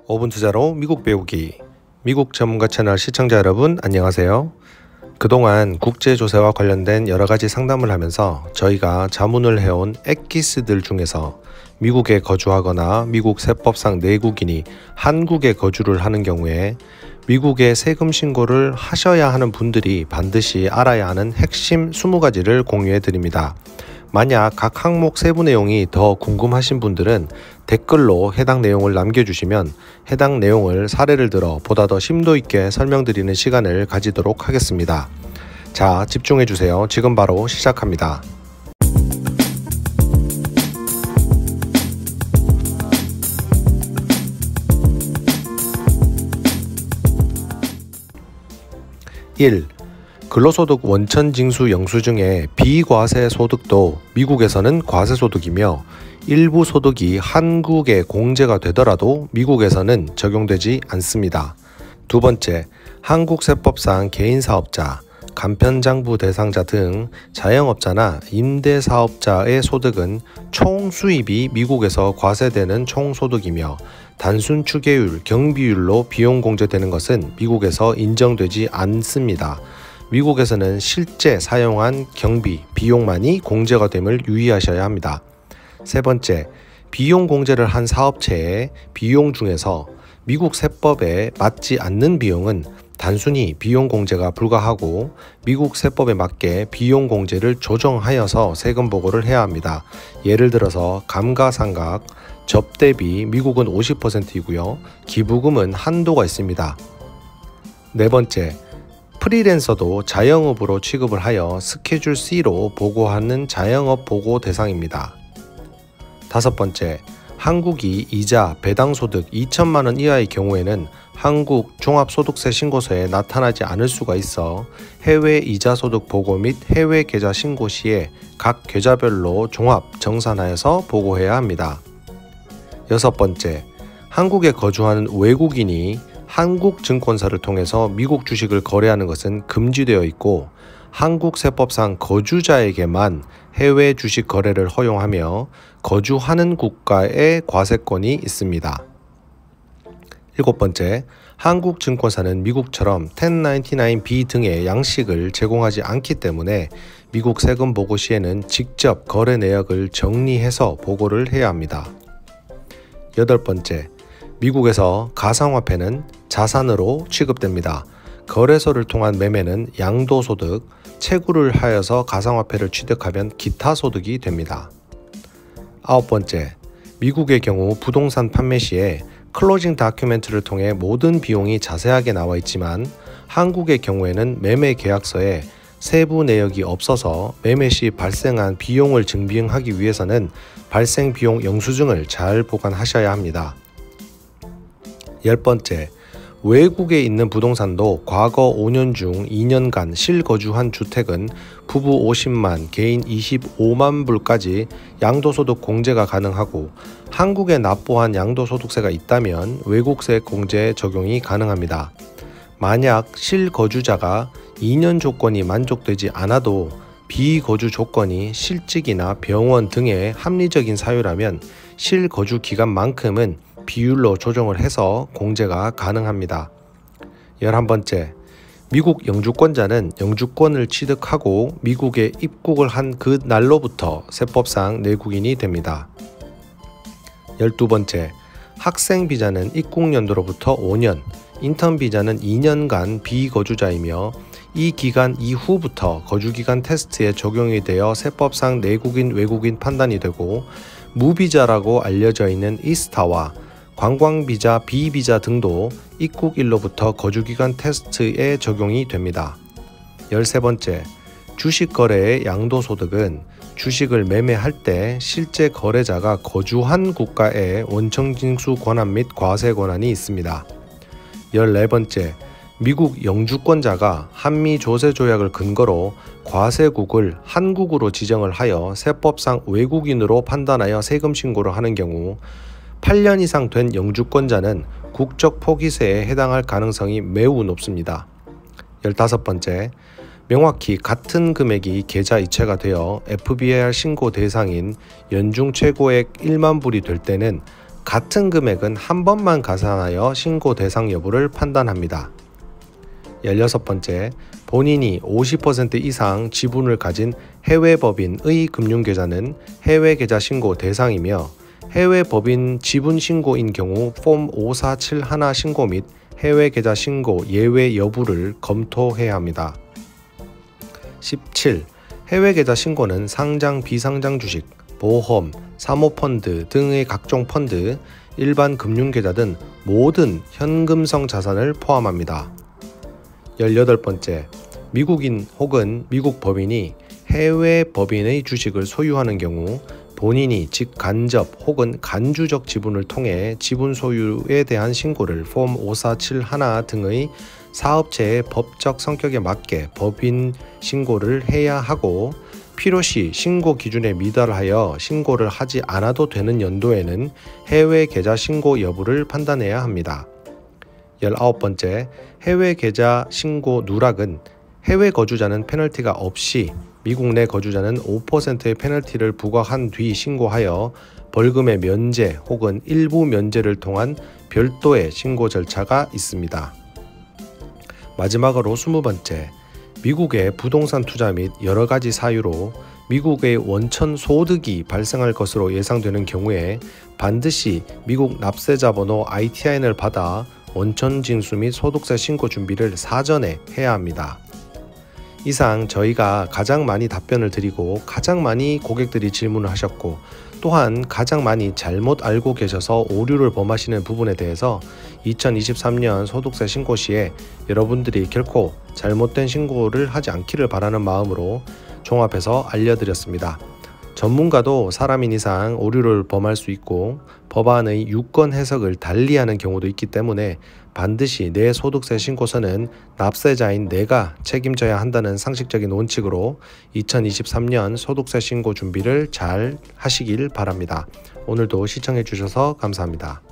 5분 투자로 미국 배우기. 미국 전문가 채널 시청자 여러분 안녕하세요. 그동안 국제조세와 관련된 여러가지 상담을 하면서 저희가 자문을 해온 엑기스들 중에서 미국에 거주하거나 미국 세법상 내국인이 한국에 거주를 하는 경우에 미국에 세금 신고를 하셔야 하는 분들이 반드시 알아야 하는 핵심 20가지를 공유해 드립니다. 만약 각 항목 세부 내용이 더 궁금하신 분들은 댓글로 해당 내용을 남겨주시면 해당 내용을 사례를 들어 보다 더 심도 있게 설명드리는 시간을 가지도록 하겠습니다. 자, 집중해주세요. 지금 바로 시작합니다. (1) 근로소득 원천징수 영수증의 비과세 소득도 미국에서는 과세소득이며 일부 소득이 한국에 공제가 되더라도 미국에서는 적용되지 않습니다. 두 번째, 한국세법상 개인사업자, 간편장부 대상자 등 자영업자나 임대사업자의 소득은 총 수입이 미국에서 과세되는 총소득이며 단순 추계율, 경비율로 비용 공제되는 것은 미국에서 인정되지 않습니다. 미국에서는 실제 사용한 경비, 비용만이 공제가 됨을 유의하셔야 합니다. 세 번째, 비용 공제를 한 사업체의 비용 중에서 미국 세법에 맞지 않는 비용은 단순히 비용 공제가 불가하고 미국 세법에 맞게 비용 공제를 조정하여서 세금 보고를 해야 합니다. 예를 들어서 감가상각, 접대비 미국은 50%이고요. 기부금은 한도가 있습니다. 네 번째, 프리랜서도 자영업으로 취급을 하여 스케줄 C로 보고하는 자영업 보고 대상입니다. 다섯 번째, 한국이 이자, 배당소득 2천만 원 이하의 경우에는 한국 종합소득세 신고서에 나타나지 않을 수가 있어 해외 이자소득 보고 및 해외 계좌 신고 시에 각 계좌별로 종합 정산하여서 보고해야 합니다. 여섯 번째, 한국에 거주하는 외국인이 한국 증권사를 통해서 미국 주식을 거래하는 것은 금지되어 있고 한국 세법상 거주자에게만 해외 주식 거래를 허용하며 거주하는 국가의 과세권이 있습니다. 일곱 번째, 한국 증권사는 미국처럼 1099B 등의 양식을 제공하지 않기 때문에 미국 세금 보고 시에는 직접 거래 내역을 정리해서 보고를 해야 합니다. 여덟 번째, 미국에서 가상화폐는 자산으로 취급됩니다. 거래소를 통한 매매는 양도소득, 채굴을 하여서 가상화폐를 취득하면 기타 소득이 됩니다. 아홉 번째, 미국의 경우 부동산 판매 시에 클로징 다큐멘트를 통해 모든 비용이 자세하게 나와 있지만 한국의 경우에는 매매 계약서에 세부 내역이 없어서 매매 시 발생한 비용을 증빙하기 위해서는 발생 비용 영수증을 잘 보관하셔야 합니다. 열 번째, 외국에 있는 부동산도 과거 5년 중 2년간 실거주한 주택은 부부 50만, 개인 25만 불까지 양도소득 공제가 가능하고 한국에 납부한 양도소득세가 있다면 외국세 공제 적용이 가능합니다. 만약 실거주자가 2년 조건이 만족되지 않아도 비거주 조건이 실직이나 병원 등의 합리적인 사유라면 실거주 기간만큼은 비율로 조정을 해서 공제가 가능합니다. 11번째, 미국 영주권자는 영주권을 취득하고 미국에 입국을 한 그 날로부터 세법상 내국인이 됩니다. 12번째, 학생 비자는 입국 연도로부터 5년, 인턴 비자는 2년간 비거주자이며 이 기간 이후부터 거주기간 테스트에 적용이 되어 세법상 내국인 외국인 판단이 되고 무비자라고 알려져 있는 이스타와 관광비자, 비비자 등도 입국일로부터 거주기간 테스트에 적용이 됩니다. 13번째, 주식거래의 양도소득은 주식을 매매할 때 실제 거래자가 거주한 국가의 원천징수 권한 및 과세 권한이 있습니다. 14번째, 미국 영주권자가 한미조세조약을 근거로 과세국을 한국으로 지정을 하여 세법상 외국인으로 판단하여 세금 신고를 하는 경우 8년 이상 된 영주권자는 국적 포기세에 해당할 가능성이 매우 높습니다. 15번째, 명확히 같은 금액이 계좌 이체가 되어 FBAR 신고 대상인 연중 최고액 1만 불이 될 때는 같은 금액은 한 번만 가산하여 신고 대상 여부를 판단합니다. 16번째, 본인이 50% 이상 지분을 가진 해외법인의 금융계좌는 해외계좌 신고 대상이며 해외법인 지분신고인 경우 폼 5471 신고 및 해외계좌 신고 예외 여부를 검토해야 합니다. 17. 해외계좌 신고는 상장, 비상장 주식, 보험, 사모펀드 등의 각종 펀드, 일반 금융계좌 등 모든 현금성 자산을 포함합니다. 18번째, 미국인 혹은 미국 법인이 해외 법인의 주식을 소유하는 경우 본인이 직간접 혹은 간주적 지분을 통해 지분 소유에 대한 신고를 폼 5471 등의 사업체의 법적 성격에 맞게 법인 신고를 해야 하고 필요시 신고 기준에 미달하여 신고를 하지 않아도 되는 연도에는 해외 계좌 신고 여부를 판단해야 합니다. 19번째, 해외 계좌 신고 누락은 해외 거주자는 페널티가 없이 미국 내 거주자는 5%의 페널티를 부과한 뒤 신고하여 벌금의 면제 혹은 일부 면제를 통한 별도의 신고 절차가 있습니다. 마지막으로 20번째, 미국의 부동산 투자 및 여러 가지 사유로 미국의 원천 소득이 발생할 것으로 예상되는 경우에 반드시 미국 납세자 번호 ITIN을 받아 원천 징수 및 소득세 신고 준비를 사전에 해야 합니다. 이상 저희가 가장 많이 답변을 드리고 가장 많이 고객들이 질문을 하셨고 또한 가장 많이 잘못 알고 계셔서 오류를 범하시는 부분에 대해서 2023년 소득세 신고 시에 여러분들이 결코 잘못된 신고를 하지 않기를 바라는 마음으로 종합해서 알려드렸습니다. 전문가도 사람인 이상 오류를 범할 수 있고 법안의 유권 해석을 달리하는 경우도 있기 때문에 반드시 내 소득세 신고서는 납세자인 내가 책임져야 한다는 상식적인 원칙으로 2023년 소득세 신고 준비를 잘 하시길 바랍니다. 오늘도 시청해 주셔서 감사합니다.